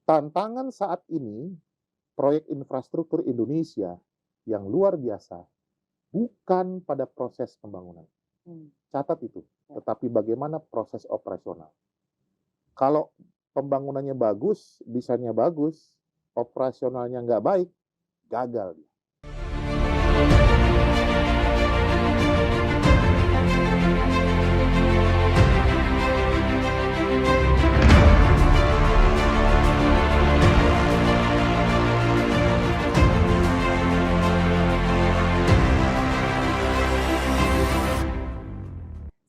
Tantangan saat ini, proyek infrastruktur Indonesia yang luar biasa, bukan pada proses pembangunan. Hmm. Catat itu, Ya. tetapi bagaimana proses operasional. Kalau pembangunannya bagus, desainnya bagus, operasionalnya nggak baik, gagal.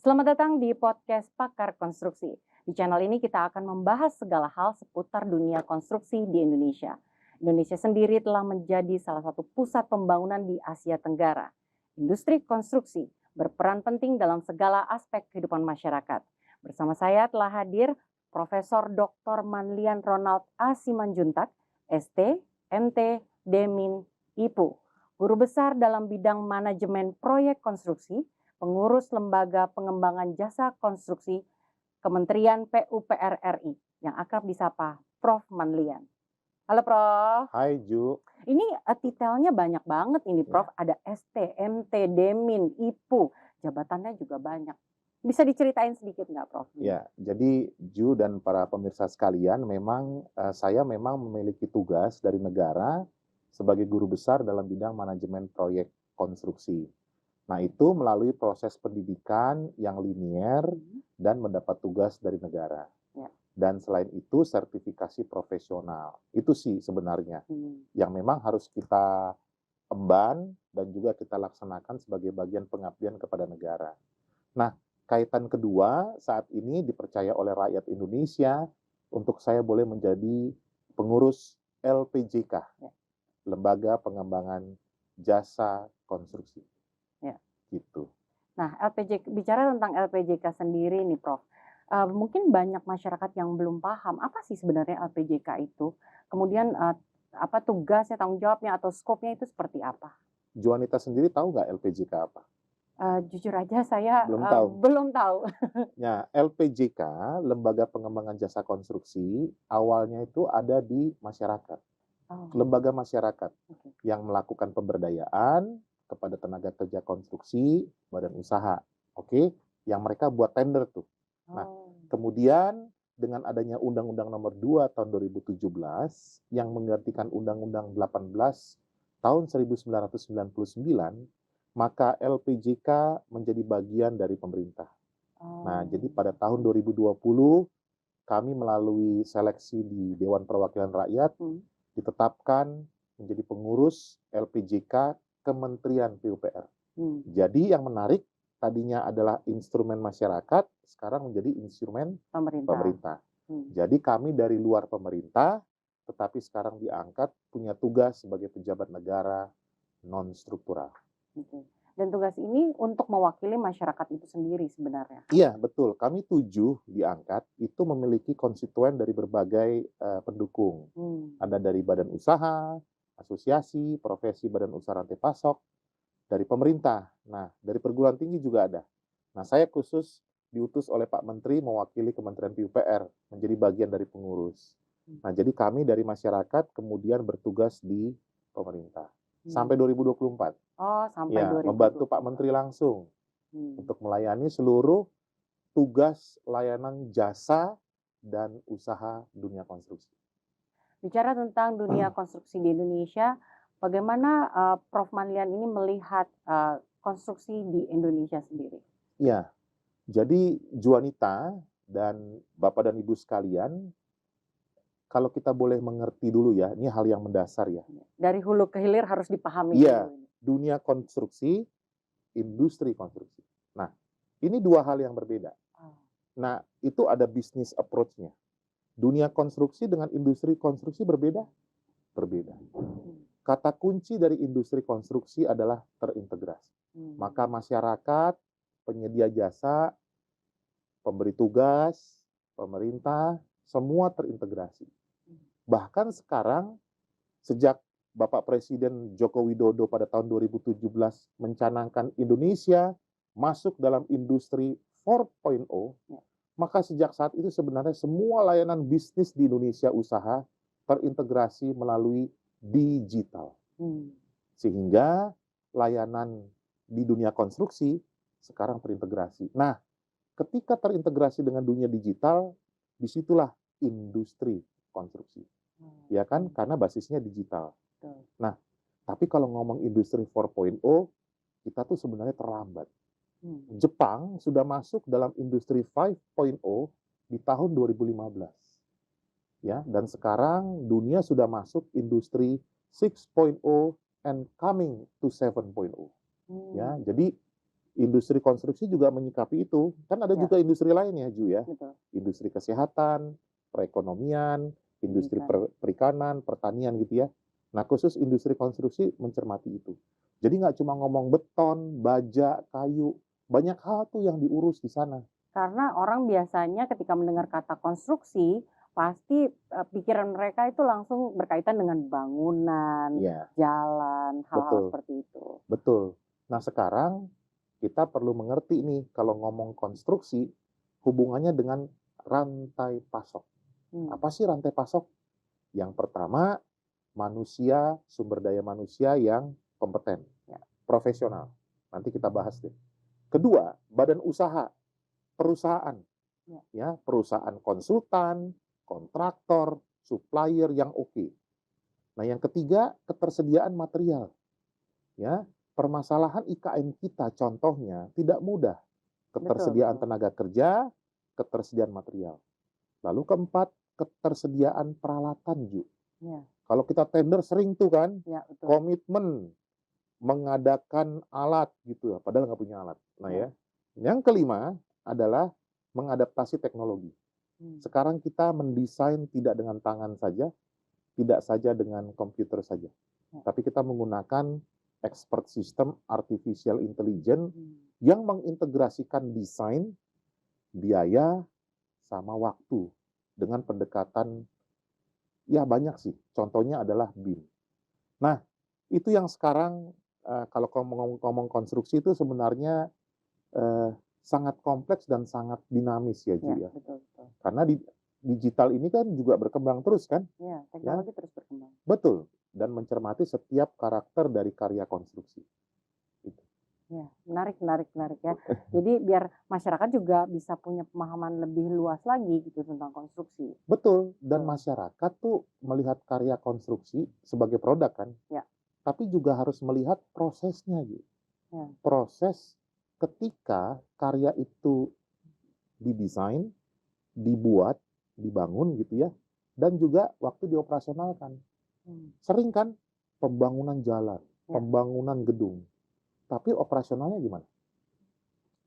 Selamat datang di podcast Pakar Konstruksi. Di channel ini kita akan membahas segala hal seputar dunia konstruksi di Indonesia. Indonesia sendiri telah menjadi salah satu pusat pembangunan di Asia Tenggara. Industri konstruksi berperan penting dalam segala aspek kehidupan masyarakat. Bersama saya telah hadir Profesor Dr. Manlian Ronald A. Simanjuntak, ST, MT, Demin, IPU, Guru Besar dalam bidang manajemen proyek konstruksi, Pengurus Lembaga Pengembangan Jasa Konstruksi Kementerian PUPR RI yang akrab disapa Prof. Manlian. Halo Prof. Hai Ju. Ini titelnya banyak banget ini Prof. Ada ST, MT, Demin, IPU, jabatannya juga banyak. Bisa diceritain sedikit nggak Prof? Ya, jadi Ju dan para pemirsa sekalian, saya memang memiliki tugas dari negara sebagai guru besar dalam bidang manajemen proyek konstruksi. Nah, itu melalui proses pendidikan yang linier dan mendapat tugas dari negara. Ya. Dan selain itu sertifikasi profesional. Itu sih sebenarnya yang memang harus kita emban dan juga kita laksanakan sebagai bagian pengabdian kepada negara. Nah, kaitan kedua, saat ini dipercaya oleh rakyat Indonesia untuk saya boleh menjadi pengurus LPJK, Ya. Lembaga Pengembangan Jasa Konstruksi. Ya. Gitu. Nah, bicara tentang LPJK sendiri nih Prof. Mungkin banyak masyarakat yang belum paham apa sih sebenarnya LPJK itu. Kemudian apa tugasnya, tanggung jawabnya atau skopnya itu seperti apa? Juanita sendiri tahu nggak LPJK apa? Jujur aja saya Belum tahu. belum tahu. Ya, LPJK, Lembaga Pengembangan Jasa Konstruksi, awalnya itu ada di masyarakat. Lembaga masyarakat yang melakukan pemberdayaan kepada tenaga kerja konstruksi, badan usaha. Oke, yang mereka buat tender tuh. Nah, kemudian dengan adanya Undang-Undang Nomor 2 tahun 2017 yang menggantikan Undang-Undang 18 tahun 1999, maka LPJK menjadi bagian dari pemerintah. Nah, jadi pada tahun 2020 kami melalui seleksi di Dewan Perwakilan Rakyat ditetapkan menjadi pengurus LPJK Kementerian PUPR. Jadi yang menarik tadinya adalah instrumen masyarakat, sekarang menjadi instrumen pemerintah. Jadi kami dari luar pemerintah, tetapi sekarang diangkat punya tugas sebagai pejabat negara non-struktural. Dan tugas ini untuk mewakili masyarakat itu sendiri sebenarnya? Iya, betul. Kami 7 diangkat, itu memiliki konstituen dari berbagai pendukung. Ada dari badan usaha, asosiasi, profesi badan usaha rantai pasok, dari pemerintah. Nah, dari perguruan tinggi juga ada. Nah, saya khusus diutus oleh Pak Menteri mewakili Kementerian PUPR, menjadi bagian dari pengurus. Nah, jadi kami dari masyarakat kemudian bertugas di pemerintah. Sampai 2024. Oh, sampai ya, 2024. membantu Pak Menteri langsung untuk melayani seluruh tugas layanan jasa dan usaha dunia konstruksi. Bicara tentang dunia konstruksi di Indonesia, bagaimana Prof. Manlian ini melihat konstruksi di Indonesia sendiri? Ya, jadi Juanita dan Bapak dan Ibu sekalian, kalau kita boleh mengerti dulu ya, ini hal yang mendasar ya. Dari hulu ke hilir harus dipahami. Iya, dunia konstruksi, industri konstruksi. Nah, ini dua hal yang berbeda. Nah, itu ada business approach-nya. Dunia konstruksi dengan industri konstruksi berbeda? Berbeda. Kata kunci dari industri konstruksi adalah terintegrasi. Maka masyarakat, penyedia jasa, pemberi tugas, pemerintah, semua terintegrasi. Bahkan sekarang, sejak Bapak Presiden Joko Widodo pada tahun 2017 mencanangkan Indonesia masuk dalam industri 4.0, maka sejak saat itu sebenarnya semua layanan bisnis di Indonesia usaha terintegrasi melalui digital. Sehingga layanan di dunia konstruksi sekarang terintegrasi. Nah, ketika terintegrasi dengan dunia digital, disitulah industri konstruksi. Ya kan? Karena basisnya digital. Nah, tapi kalau ngomong industri 4.0, kita tuh sebenarnya terlambat. Jepang sudah masuk dalam industri 5.0 di tahun 2015. Ya, dan sekarang dunia sudah masuk industri 6.0 and coming to 7.0. Ya, jadi industri konstruksi juga menyikapi itu. Kan ada juga industri lainnya, Ju ya. Betul. Industri kesehatan, perekonomian, industri perikanan, pertanian gitu ya. Nah, khusus industri konstruksi mencermati itu. Jadi nggak cuma ngomong beton, baja, kayu, banyak hal tuh yang diurus di sana. Karena orang biasanya ketika mendengar kata konstruksi, pasti pikiran mereka itu langsung berkaitan dengan bangunan, jalan, hal-hal seperti itu. Betul. Nah, sekarang kita perlu mengerti nih, kalau ngomong konstruksi, hubungannya dengan rantai pasok. Apa sih rantai pasok? Yang pertama, manusia, sumber daya manusia yang kompeten, profesional. Nanti kita bahas deh. Kedua, badan usaha, perusahaan. Ya, perusahaan konsultan, kontraktor, supplier yang oke. Nah, yang ketiga, ketersediaan material. Ya, permasalahan IKN kita contohnya tidak mudah. Ketersediaan tenaga kerja, ketersediaan material. Lalu keempat, ketersediaan peralatan, Ju. Kalau kita tender sering tuh kan, komitmen mengadakan alat gitu, padahal nggak punya alat. Nah ya, yang kelima adalah mengadaptasi teknologi. Sekarang kita mendesain tidak dengan tangan saja, tidak saja dengan komputer saja, tapi kita menggunakan expert system artificial intelligence yang mengintegrasikan desain, biaya, sama waktu dengan pendekatan ya banyak sih. Contohnya adalah BIM. Nah, itu yang sekarang kalau ngomong konstruksi itu sebenarnya sangat kompleks dan sangat dinamis ya, Ju ya. Betul. Karena di digital ini kan juga berkembang terus kan? Iya, teknologi terus berkembang. Betul, dan mencermati setiap karakter dari karya konstruksi. Gitu. Ya, menarik ya. Jadi biar masyarakat juga bisa punya pemahaman lebih luas lagi gitu tentang konstruksi. Betul, dan masyarakat tuh melihat karya konstruksi sebagai produk kan? Tapi juga harus melihat prosesnya gitu. Proses ketika karya itu didesain, dibuat, dibangun gitu ya, dan juga waktu dioperasionalkan. Sering kan pembangunan jalan, pembangunan gedung, tapi operasionalnya gimana?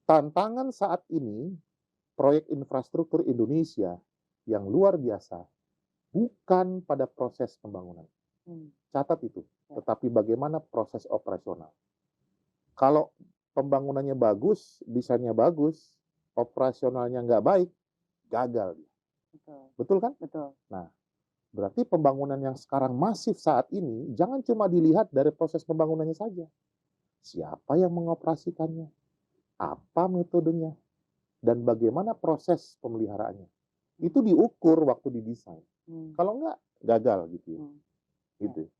Tantangan saat ini, proyek infrastruktur Indonesia yang luar biasa, bukan pada proses pembangunan. Catat itu, tetapi bagaimana proses operasional. Kalau pembangunannya bagus, desainnya bagus, operasionalnya nggak baik, gagal. Betul kan? Betul. Nah, berarti pembangunan yang sekarang masif saat ini, jangan cuma dilihat dari proses pembangunannya saja. Siapa yang mengoperasikannya? Apa metodenya? Dan bagaimana proses pemeliharaannya? Itu diukur waktu didesain. Kalau enggak, gagal gitu ya. Gitu.